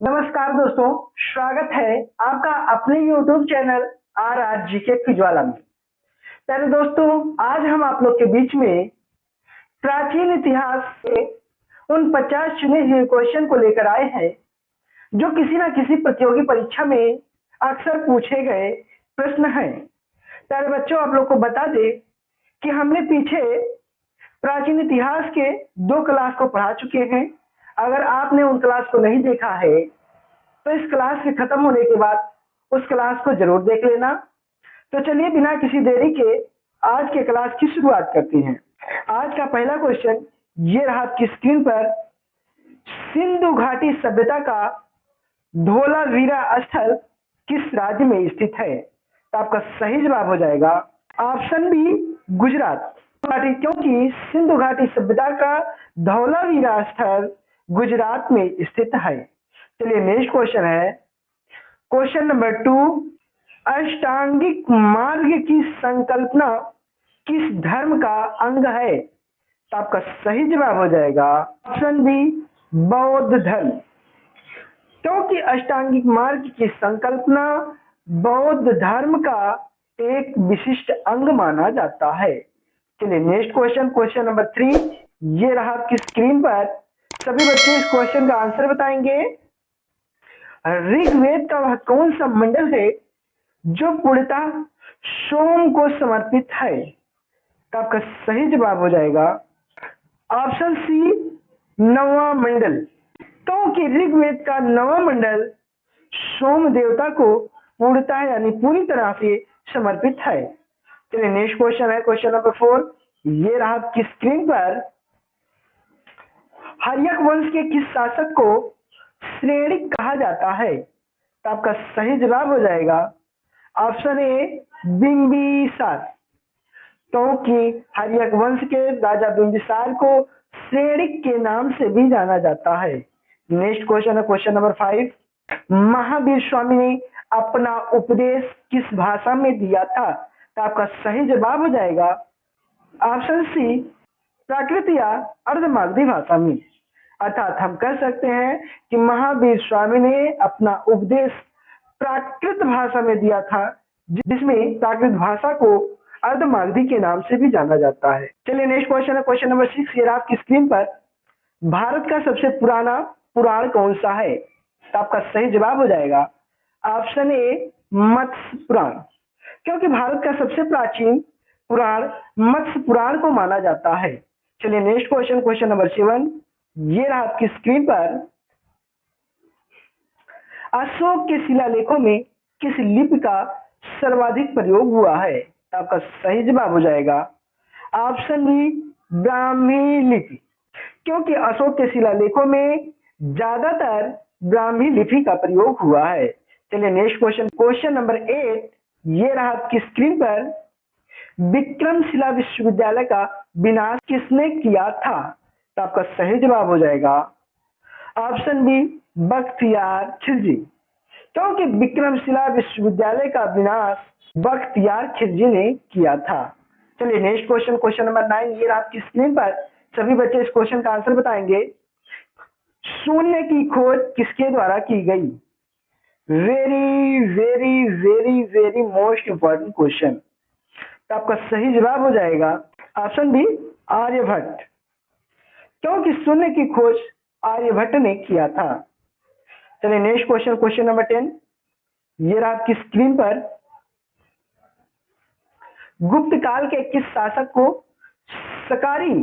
नमस्कार दोस्तों, स्वागत है आपका अपने YouTube channel are R G के ज्वाला में। पहले दोस्तों, आज हम आप लोग के बीच में प्राचीन इतिहास के उन 50 चुने हुए क्वेश्चन को लेकर आए हैं जो किसी न किसी प्रतियोगी परीक्षा में अक्सर पूछे गए प्रश्न हैं। प्यारे बच्चों, आप लोग को बता दें कि हमने पीछे प्राचीन इतिहास के 2 क्लास को पढ़ा चुके हैं। अगर आपने उन क्लास को नहीं देखा है तो इस क्लास के खत्म होने के बाद उस क्लास को जरूर देख लेना। तो चलिए बिना किसी देरी के आज के क्लास की शुरुआत करते हैं। आज का पहला क्वेश्चन ये रहा आपकी स्क्रीन पर। सिंधु घाटी सभ्यता का धोलावीरा स्थल किस राज्य में स्थित है? तो आपका सही जवाब हो जाएगा ऑप्शन बी, गुजरात घाटी, क्योंकि सिंधु घाटी सभ्यता का धौलावीरा स्थल गुजरात में स्थित है। चलिए नेक्स्ट क्वेश्चन है, क्वेश्चन नंबर 2। अष्टांगिक मार्ग की संकल्पना किस धर्म का अंग है? तो आपका सही जवाब हो जाएगा ऑप्शन बी, बौद्ध धर्म, क्योंकि अष्टांगिक मार्ग की संकल्पना बौद्ध धर्म का एक विशिष्ट अंग माना जाता है। चलिए नेक्स्ट क्वेश्चन, क्वेश्चन नंबर 3 ये रहा आपकी स्क्रीन पर। सभी बच्चे इस क्वेश्चन का आंसर बताएंगे। ऋग्वेद का वह कौन सा मंडल है जो पूर्णतः सोम को समर्पित है? तो आपका सही जवाब हो जाएगा ऑप्शन सी, नववां मंडल, क्योंकि ऋग्वेद का 9वां मंडल सोम देवता को पूर्णतः यानी पूरी तरह से समर्पित है। चलिए नेक्स्ट क्वेश्चन है, क्वेश्चन नंबर 4 ये रहा आपकी स्क्रीन पर। हर्यक वंश के किस शासक को श्रेणिक कहा जाता है? तो आपका सही जवाब हो जाएगा ऑप्शन ए, बिंबिसार, क्योंकि हर्यक वंश के राजा बिंबिसार को श्रेणिक के नाम से भी जाना जाता है। नेक्स्ट क्वेश्चन है, क्वेश्चन नंबर 5। महावीर स्वामी ने अपना उपदेश किस भाषा में दिया था? तो आपका सही जवाब हो जाएगा ऑप्शन सी, प्राकृत या अर्धमागधी भाषा में। अर्थात हम कह सकते हैं कि महावीर स्वामी ने अपना उपदेश प्राकृत भाषा में दिया था, जिसमें प्राकृत भाषा को अर्धमागधी के नाम से भी जाना जाता है। चलिए नेक्स्ट क्वेश्चन है, क्वेश्चन नंबर 6 ये आपकी स्क्रीन पर। भारत का सबसे पुराना पुराण कौन सा है? तो आपका सही जवाब हो जाएगा ऑप्शन ए, मत्स्य पुराण, क्योंकि भारत का सबसे प्राचीन पुराण मत्स्य पुराण को माना जाता है। चलिए नेक्स्ट क्वेश्चन, क्वेश्चन नंबर 7 ये रहा आपकी स्क्रीन पर। अशोक के शिलालेखों में किस लिपि का सर्वाधिक प्रयोग हुआ है? तो आपका सही जवाब हो जाएगा ऑप्शन बी, ब्राह्मी लिपि, क्योंकि अशोक के शिलालेखों में ज्यादातर ब्राह्मी लिपि का प्रयोग हुआ है। चलिए नेक्स्ट क्वेश्चन, क्वेश्चन नंबर 8 ये रहा आपकी स्क्रीन पर। विक्रमशिला विश्वविद्यालय का विनाश किसने किया था? तो आपका सही जवाब हो जाएगा ऑप्शन बी, बख्तियार खिलजी, क्योंकि विक्रमशिला विश्वविद्यालय का विनाश बख्तियार खिलजी ने किया था। चलिए नेक्स्ट क्वेश्चन, क्वेश्चन नंबर 9 ये आपकी स्क्रीन पर। सभी बच्चे इस क्वेश्चन का आंसर बताएंगे। शून्य की खोज किसके द्वारा की गई? Very very very very most important question. तो आपका सही जवाब हो जाएगा ऑप्शन बी, आर्यभट्ट, क्योंकि शून्य की खोज आर्यभट्ट ने किया था। चलिए नेक्स्ट क्वेश्चन, क्वेश्चन नंबर 10 ये रहा आपकी स्क्रीन पर। गुप्त काल के किस शासक को सकारी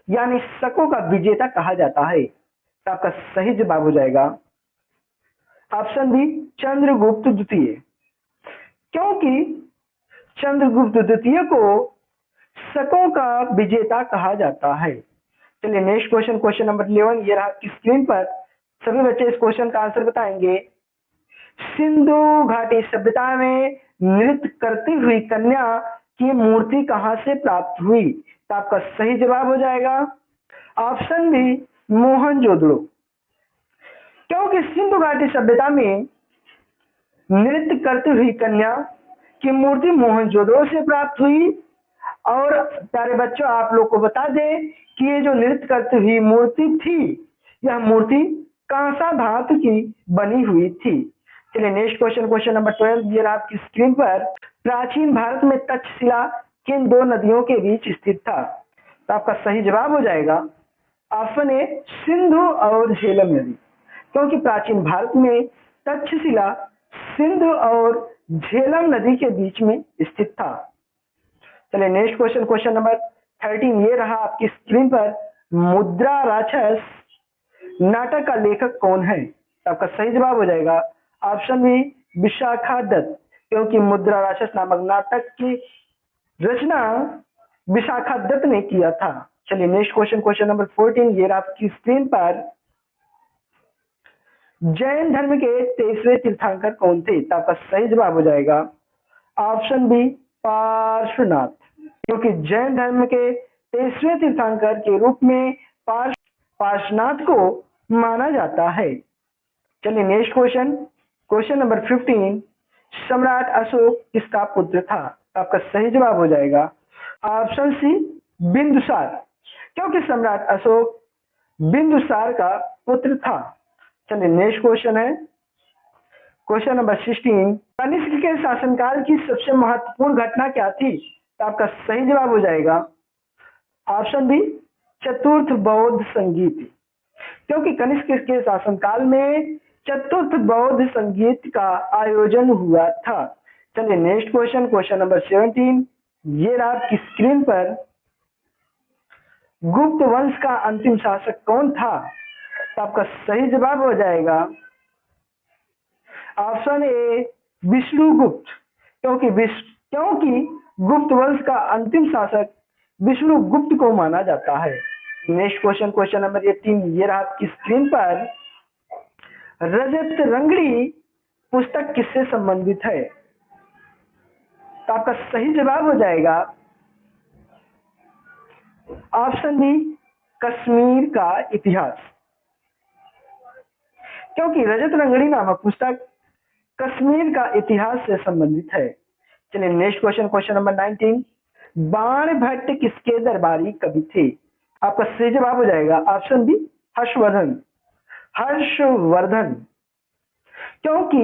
यानी शकों का विजेता कहा जाता है? तो आपका सही जवाब हो जाएगा ऑप्शन बी, चंद्रगुप्त द्वितीय, क्योंकि चंद्रगुप्त द्वितीय को शकों का विजेता कहा जाता है। चलिए नेक्स्ट क्वेश्चन, क्वेश्चन नंबर 11 ये रहा आपकी स्क्रीन पर। सभी बच्चे इस क्वेश्चन का आंसर बताएंगे। सिंधु घाटी सभ्यता में नृत्य करती हुई कन्या की मूर्ति कहां से प्राप्त हुई? तो आपका सही जवाब हो जाएगा ऑप्शन बी, मोहनजोदड़ो, क्योंकि सिंधु घाटी सभ्यता में नृत्य करती हुई कन्या की मूर्ति मोहनजोदड़ो से प्राप्त हुई। और प्यारे बच्चों, आप लोग को बता दें कि ये जो नृत्य करती हुई मूर्ति थी, यह मूर्ति कांसा धातु की बनी हुई थी। चलिए नेक्स्ट क्वेश्चन, क्वेश्चन नंबर 12 ये आपकी स्क्रीन पर। प्राचीन भारत में तक्षशिला किन दो नदियों के बीच स्थित था? तो आपका सही जवाब हो जाएगा ऑप्शन ए सिंधु और झेलम नदी, क्योंकि प्राचीन भारत में तक्षशिला सिंधु और झेलम नदी के बीच में स्थित था। चलिए नेक्स्ट क्वेश्चन, क्वेश्चन नंबर 13 ये रहा आपकी स्क्रीन पर। मुद्रा राक्षस नाटक का लेखक कौन है? आपका सही जवाब हो जाएगा ऑप्शन बी विशाखा दत्त, क्योंकि मुद्रा राक्षस नामक नाटक की रचना विशाखा दत्त ने किया था। चलिए नेक्स्ट क्वेश्चन, क्वेश्चन नंबर 14 ये आपकी स्क्रीन पर। जैन धर्म के 23वें तीर्थंकर कौन थे? तो आपका सही जवाब हो जाएगा ऑप्शन बी पार्श्वनाथ, क्योंकि जैन धर्म के 23वें तीर्थंकर के रूप में पार्श्वनाथ को माना जाता है। चलिए नेक्स्ट क्वेश्चन, क्वेश्चन नंबर 15 सम्राट अशोक किसका पुत्र था? आपका सही जवाब हो जाएगा ऑप्शन सी बिंदुसार, क्योंकि सम्राट अशोक बिंदुसार का पुत्र था। चलिए नेक्स्ट क्वेश्चन है क्वेश्चन नंबर 16 कनिष्क के शासनकाल की सबसे महत्वपूर्ण घटना क्या थी? तो आपका सही जवाब हो जाएगा ऑप्शन बी चतुर्थ बौद्ध संगीत, क्योंकि कनिष्क के शासनकाल में चतुर्थ बौद्ध संगीत का आयोजन हुआ था। चलिए नेक्स्ट क्वेश्चन, क्वेश्चन नंबर 17 ये आपकी स्क्रीन पर। गुप्त वंश का अंतिम शासक कौन था? तो आपका सही जवाब हो जाएगा ऑप्शन ए विष्णुगुप्त, क्योंकि गुप्त वंश का अंतिम शासक विष्णुगुप्त को माना जाता है। नेक्स्ट क्वेश्चन, क्वेश्चन नंबर 18 ये आपकी स्क्रीन पर। रजत रंगड़ी पुस्तक किससे संबंधित है? तो आपका सही जवाब हो जाएगा ऑप्शन बी कश्मीर का इतिहास, क्योंकि रजत रंगड़ी नामक पुस्तक कश्मीर का इतिहास से संबंधित है। चलिए नेक्स्ट क्वेश्चन, क्वेश्चन नंबर 19 बाण भट्ट किसके दरबारी कवि थे? आपका सही जवाब हो जाएगा ऑप्शन बी हर्षवर्धन, क्योंकि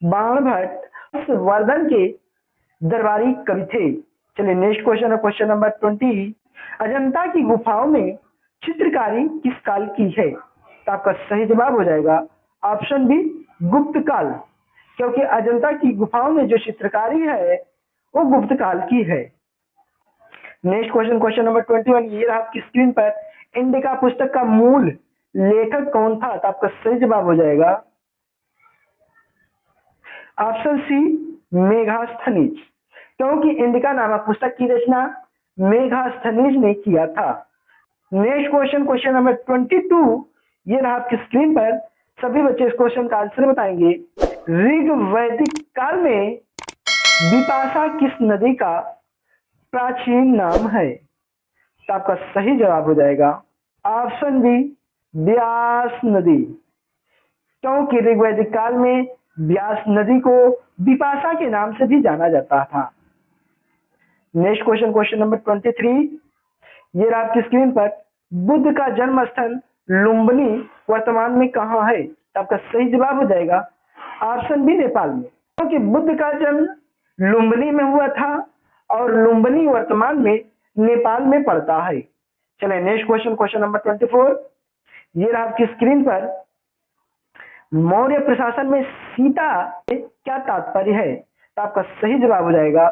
बाण भट्ट हर्षवर्धन के दरबारी कवि थे। चलिए नेक्स्ट क्वेश्चन है क्वेश्चन नंबर 20 अजंता की गुफाओं में चित्रकारी किस काल की है? तो आपका सही जवाब हो जाएगा ऑप्शन बी गुप्त काल, क्योंकि अजंता की गुफाओं में जो चित्रकारी है वो गुप्त काल की है। नेक्स्ट क्वेश्चन, क्वेश्चन नंबर 21 ये आपकी स्क्रीन पर। इंडिका पुस्तक का मूल लेखक कौन था? तो आपका सही जवाब हो जाएगा ऑप्शन सी मेगास्थनीज, क्योंकि इंडिका नामक पुस्तक की रचना मेगास्थनीज ने किया था। नेक्स्ट क्वेश्चन, क्वेश्चन नंबर 22 ये रहा आपकी स्क्रीन पर। सभी बच्चे इस क्वेश्चन का आंसर बताएंगे। ऋग वैदिक काल में विपाशा किस नदी का प्राचीन नाम है? तो आपका सही जवाब हो जाएगा ऑप्शन बी व्यास नदी, क्योंकि ऋग्वैदिक काल में व्यास नदी को विपाशा के नाम से भी जाना जाता था। नेक्स्ट क्वेश्चन, क्वेश्चन नंबर 23 ये आपकी स्क्रीन पर। बुद्ध का जन्म स्थल लुम्बिनी वर्तमान में कहाँ है? तो आपका सही जवाब हो जाएगा ऑप्शन बी नेपाल में, क्योंकि बुद्ध का जन्म लुम्बिनी में हुआ था और लुम्बिनी वर्तमान में नेपाल में पड़ता है। चलिए नेक्स्ट क्वेश्चन, क्वेश्चन नंबर 24 ये आपकी स्क्रीन पर। मौर्य प्रशासन में सीता क्या तात्पर्य है? तो आपका सही जवाब हो जाएगा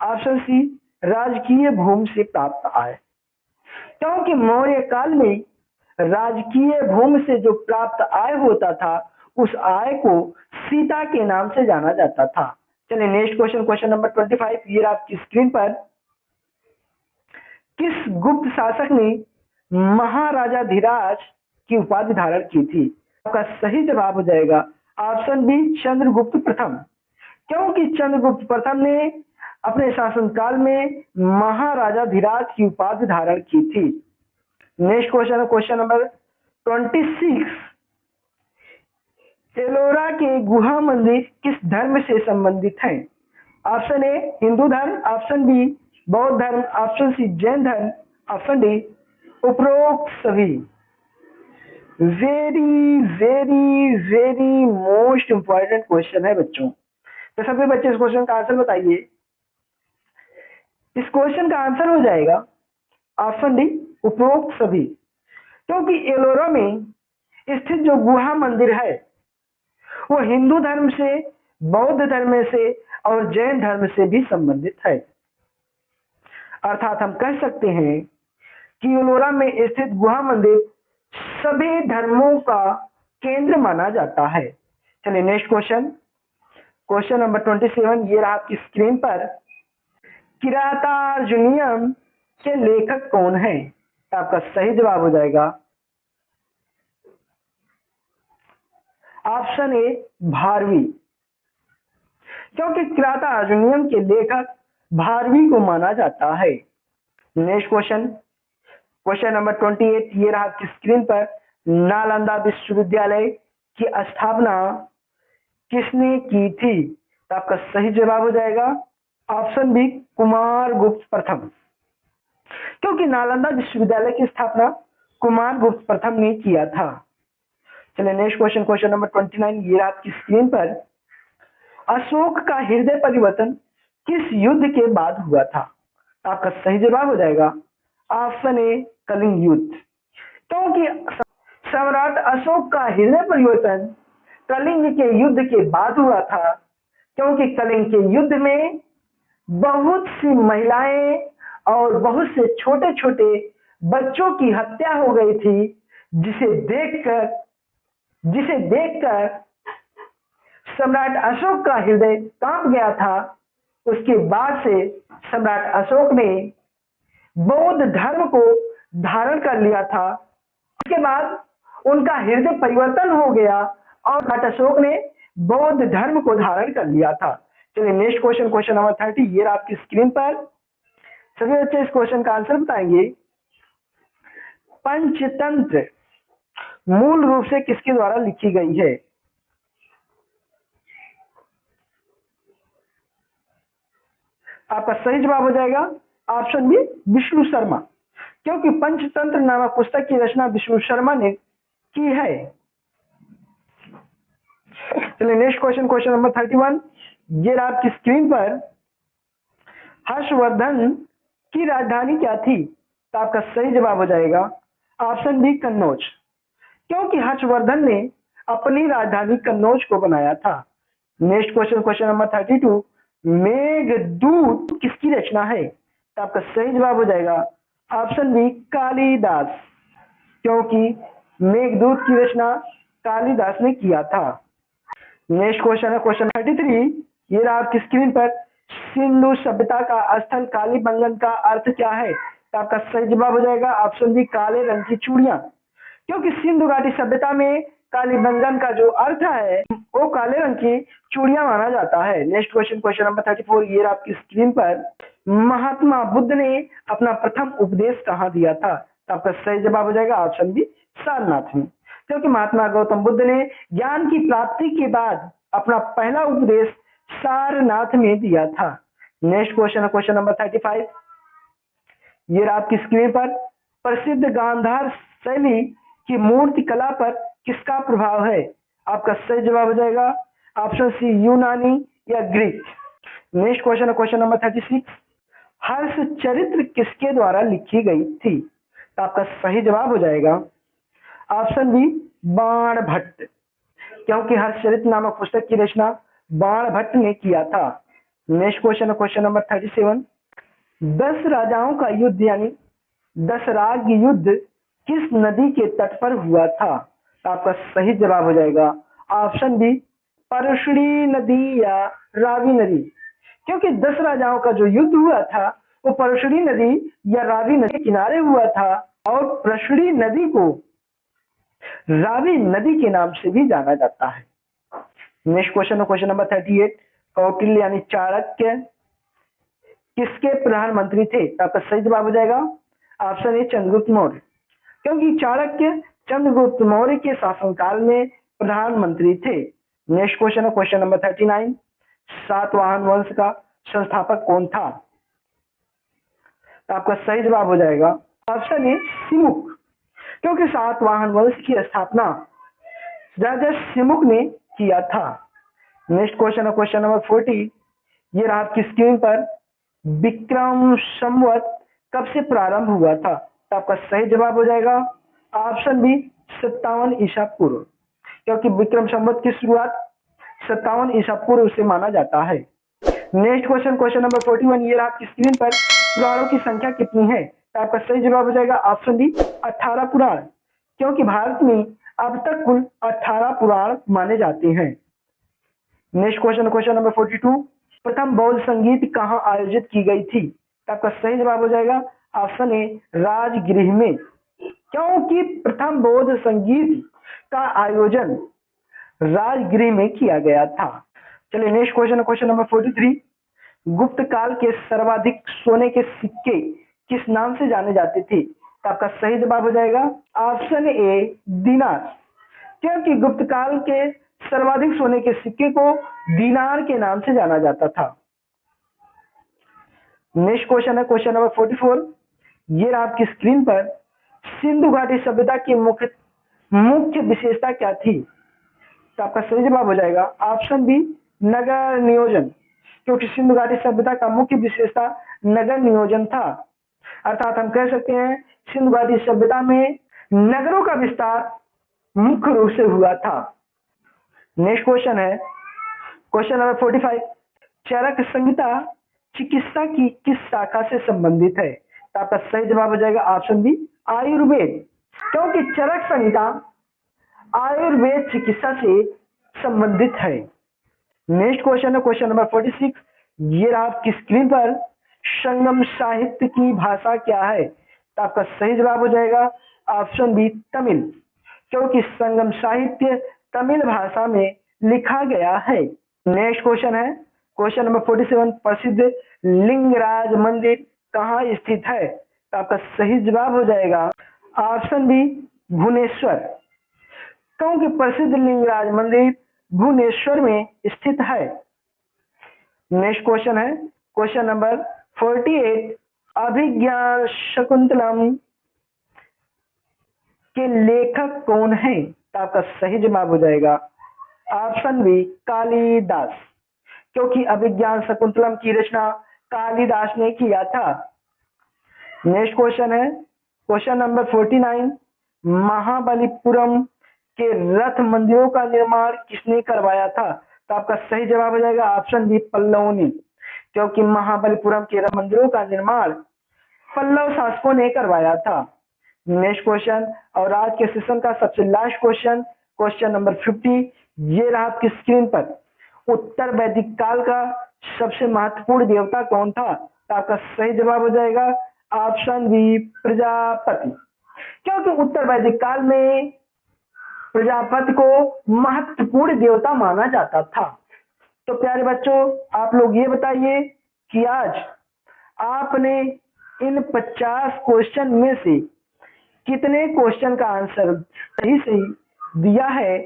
ऑप्शन सी राजकीय भूमि से प्राप्त आय, क्योंकि मौर्य काल में राजकीय भूमि से जो प्राप्त आय होता था उस आय को सीता के नाम से जाना जाता था। चलिए नेक्स्ट क्वेश्चन, क्वेश्चन नंबर 25 ये आपकी स्क्रीन पर। किस गुप्त शासक ने महाराजा धीराज की उपाधि धारण की थी? आपका सही जवाब हो जाएगा ऑप्शन बी चंद्रगुप्त प्रथम, क्योंकि चंद्रगुप्त प्रथम ने अपने शासनकाल में महाराजा धीराज की उपाधि धारण की थी। नेक्स्ट क्वेश्चन है क्वेश्चन नंबर 26 एलोरा के गुहा मंदिर किस धर्म से संबंधित हैं? ऑप्शन ए हिंदू धर्म, ऑप्शन बी बौद्ध धर्म, ऑप्शन सी जैन धर्म, ऑप्शन डी उपरोक्त सभी। Very very very most important question है बच्चों। तो सभी बच्चे इस क्वेश्चन का आंसर बताइए। इस क्वेश्चन का आंसर हो जाएगा ऑप्शन डी, उपरोक्त सभी। क्योंकि एलोरा में स्थित जो गुहा मंदिर है वो हिंदू धर्म से, बौद्ध धर्म से और जैन धर्म से भी संबंधित है। अर्थात हम कह सकते हैं कि एलोरा में स्थित गुहा मंदिर सभी धर्मों का केंद्र माना जाता है। चलिए नेक्स्ट क्वेश्चन, क्वेश्चन नंबर 27 ये रहा आपकी स्क्रीन पर। किरातार्जुनीयम के लेखक कौन है? आपका सही जवाब हो जाएगा ऑप्शन ए, भारवी। क्योंकि किरातार्जुनीयम के लेखक भारवी को माना जाता है। नेक्स्ट क्वेश्चन, क्वेश्चन नंबर 28 ये रहा आपकी स्क्रीन पर। नालंदा विश्वविद्यालय की स्थापना किसने की थी? तो आपका सही जवाब हो जाएगा ऑप्शन बी, कुमार गुप्त प्रथम। क्योंकि नालंदा विश्वविद्यालय की स्थापना कुमार गुप्त प्रथम ने किया था। चलिए नेक्स्ट क्वेश्चन, क्वेश्चन नंबर 29 ये आपकी स्क्रीन पर। अशोक का हृदय परिवर्तन किस युद्ध के बाद हुआ था? आपका सही जवाब हो जाएगा ऑप्शन ए, कलिंग युद्ध। क्योंकि सम्राट अशोक का हृदय परिवर्तन कलिंग के युद्ध के बाद हुआ था। क्योंकि कलिंग के युद्ध में बहुत सी महिलाएं और बहुत से छोटे छोटे बच्चों की हत्या हो गई थी, जिसे देखकर सम्राट अशोक का हृदय कांप गया था। उसके बाद से सम्राट अशोक ने बौद्ध धर्म को धारण कर लिया था। उसके बाद उनका हृदय परिवर्तन हो गया और सम्राट अशोक ने बौद्ध धर्म को धारण कर लिया था। चलिए नेक्स्ट क्वेश्चन, क्वेश्चन नंबर 30 ये आपकी स्क्रीन पर। सभी बच्चे इस क्वेश्चन का आंसर बताएंगे। पंचतंत्र मूल रूप से किसके द्वारा लिखी गई है? आपका सही जवाब हो जाएगा ऑप्शन बी, विष्णु शर्मा। क्योंकि पंचतंत्र नामक पुस्तक की रचना विष्णु शर्मा ने की है। चलिए नेक्स्ट क्वेश्चन, क्वेश्चन नंबर 31 ये आपकी स्क्रीन पर। हर्षवर्धन की राजधानी क्या थी? तो आपका सही जवाब हो जाएगा ऑप्शन बी, कन्नौज। क्योंकि हर्षवर्धन ने अपनी राजधानी कन्नौज को बनाया था। Next question, question number 32 Meghdoot किसकी रचना है? तो आपका सही जवाब हो जाएगा ऑप्शन बी, कालिदास। क्योंकि मेघदूत की रचना कालिदास ने किया था। नेक्स्ट क्वेश्चन है क्वेश्चन 33 ये रहा आपकी स्क्रीन पर। सिंधु सभ्यता का स्थल कालीबंगन का अर्थ क्या है? तो आपका सही जवाब हो जाएगा ऑप्शन बी, काले रंग की चूड़ियां। क्योंकि सिंधु घाटी सभ्यता में कालीबंगन का जो अर्थ है वो काले रंग की चूड़ियां माना जाता है। नेक्स्ट क्वेश्चन, क्वेश्चन नंबर 34 ये रहा आपकी स्क्रीन पर। महात्मा बुद्ध ने अपना प्रथम उपदेश कहाँ दिया था? तो आपका सही जवाब हो जाएगा ऑप्शन बी, सारनाथ में। क्योंकि महात्मा गौतम बुद्ध ने ज्ञान की प्राप्ति के बाद अपना पहला उपदेश सारनाथ में दिया था। नेक्स्ट क्वेश्चन है क्वेश्चन नंबर 35 ये रहा आपकी स्क्रीन पर। प्रसिद्ध गांधार शैली की मूर्ति कला पर किसका प्रभाव है? आपका सही जवाब हो जाएगा ऑप्शन सी, यूनानी या ग्रीक। नेक्स्ट क्वेश्चन है क्वेश्चन नंबर 36 हर्ष चरित्र किसके द्वारा लिखी गई थी? तो आपका सही जवाब हो जाएगा ऑप्शन बी, बाणभट्ट। क्योंकि हर्षचरित नामक पुस्तक की रचना बाणभट्ट ने किया था। नेक्स्ट क्वेश्चन है क्वेश्चन नंबर 37 10 राजाओं का युद्ध यानी दशराग युद्ध किस नदी के तट पर हुआ था? तो आपका सही जवाब हो जाएगा ऑप्शन बी, परशुड़ी नदी या रावी नदी। क्योंकि 10 राजाओं का जो युद्ध हुआ था वो परशुड़ी नदी या रावी नदी के किनारे हुआ था और परशुड़ी नदी को रावी नदी के नाम से भी जाना जाता है। नेक्स्ट क्वेश्चन है क्वेश्चन नंबर 38 कौटिल्य यानी चाणक्य किसके प्रधानमंत्री थे? तो आपका सही जवाब हो जाएगा ऑप्शन ए, चंद्रगुप्त मौर्य। क्योंकि चाणक्य चंद्रगुप्त मौर्य के शासनकाल में प्रधानमंत्री थे। नेक्स्ट क्वेश्चन है क्वेश्चन नंबर 39 सातवाहन वंश का संस्थापक कौन था? तो आपका सही जवाब हो जाएगा ऑप्शन ए, सिमुक। क्योंकि सातवाहन वंश की स्थापना राजा सिमुक ने किया था। नेक्स्ट क्वेश्चन है क्वेश्चन नंबर 40। ये रहा आपकी स्क्रीन पर। विक्रम संवत कब से प्रारंभ हुआ था? तो आपका सही जवाब हो जाएगा ऑप्शन बी 57 ईसा पूर्व, क्योंकि विक्रम संवत की शुरुआत 57 ईसा पूर्व से माना जाता है। Next question question number 41। ये रहा आपकी स्क्रीन पर। पुराणों की संख्या कितनी है? तो आपका सही जवाब हो जाएगा ऑप्शन डी 18 पुराण, क्योंकि भारत में अब तक कुल 18 पुराण माने जाते हैं। Next question question number 42। प्रथम बौद्ध संगीत कहाँ आयोजित की गई थी? तो आपका सही जवाब हो जाएगा ऑप्शन ए राजगृह में, क्योंकि प्रथम बौद्ध संगीत का आयोजन राजगृह में किया गया था। चलिए नेक्स्ट क्वेश्चन क्वेश्चन नंबर 43। गुप्त काल के सर्वाधिक सोने के सिक्के किस नाम से जाने जाते थे? तो आपका सही जवाब हो जाएगा ऑप्शन ए दीनार, क्योंकि गुप्त काल के सर्वाधिक सोने के सिक्के को दीनार के नाम से जाना जाता था। नेक्स्ट क्वेश्चन है क्वेश्चन नंबर 44। ये रहा आपकी स्क्रीन पर। सिंधु घाटी सभ्यता की मुख्य विशेषता क्या थी? तो आपका सही जवाब हो जाएगा ऑप्शन बी नगर नियोजन, क्योंकि सिंधु घाटी सभ्यता का मुख्य विशेषता नगर नियोजन था। अर्थात हम कह सकते हैं सिंधु घाटी सभ्यता में नगरों का विस्तार मुख्य रूप से हुआ था। नेक्स्ट क्वेश्चन है क्वेश्चन नंबर 45। चरक संहिता चिकित्सा की किस शाखा से संबंधित है? तो आपका सही जवाब हो जाएगा ऑप्शन बी आयुर्वेद, क्योंकि चरक संहिता आयुर्वेद चिकित्सा से संबंधित है। नेक्स्ट क्वेश्चन है क्वेश्चन नंबर 46। ये रहा आपकी स्क्रीन पर। संगम साहित्य की भाषा क्या है? तो आपका सही जवाब हो जाएगा ऑप्शन बी तमिल, क्योंकि संगम साहित्य तमिल भाषा में लिखा गया है। नेक्स्ट क्वेश्चन है क्वेश्चन नंबर 47। प्रसिद्ध लिंगराज मंदिर कहाँ स्थित है? तो आपका सही जवाब हो जाएगा ऑप्शन बी भुवनेश्वर, क्योंकि प्रसिद्ध लिंगराज मंदिर भुवनेश्वर में स्थित है। नेक्स्ट क्वेश्चन है क्वेश्चन नंबर 48। अभिज्ञान शकुंतलम के लेखक कौन है? तो आपका सही जवाब हो जाएगा ऑप्शन बी कालिदास, क्योंकि अभिज्ञान शकुंतलम की रचना कालिदास ने किया था। नेक्स्ट क्वेश्चन है क्वेश्चन नंबर 49। महाबलीपुरम के रथ मंदिरों का निर्माण किसने करवाया था? तो आपका सही जवाब हो जाएगा ऑप्शन बी पल्लवों ने, क्योंकि महाबलीपुरम के रथ मंदिरों का निर्माण पल्लव शासकों ने करवाया था। नेक्स्ट क्वेश्चन और आज के सेशन का सबसे लास्ट क्वेश्चन क्वेश्चन नंबर 50। ये रहा आपकी स्क्रीन पर। उत्तर वैदिक काल का सबसे महत्वपूर्ण देवता कौन था? तो आपका सही जवाब हो जाएगा ऑप्शन बी प्रजापति, क्योंकि उत्तर वैदिक काल में प्रजापति को महत्वपूर्ण देवता माना जाता था। तो प्यारे बच्चों आप लोग ये बताइए कि आज आपने इन 50 क्वेश्चन में से कितने क्वेश्चन का आंसर सही सही दिया है?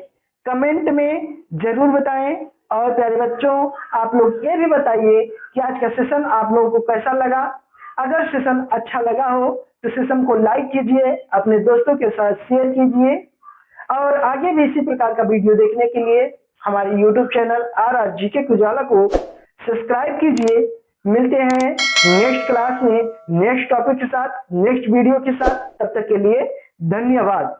कमेंट में जरूर बताएं। और प्यारे बच्चों आप लोग ये भी बताइए कि आज का सेशन आप लोगों को कैसा लगा। अगर सेशन अच्छा लगा हो तो सेशन को लाइक कीजिए, अपने दोस्तों के साथ शेयर कीजिए और आगे भी इसी प्रकार का वीडियो देखने के लिए हमारे YouTube चैनल RRGK कुजवाला को सब्सक्राइब कीजिए। मिलते हैं नेक्स्ट क्लास में नेक्स्ट टॉपिक के साथ, नेक्स्ट वीडियो के साथ। तब तक के लिए धन्यवाद।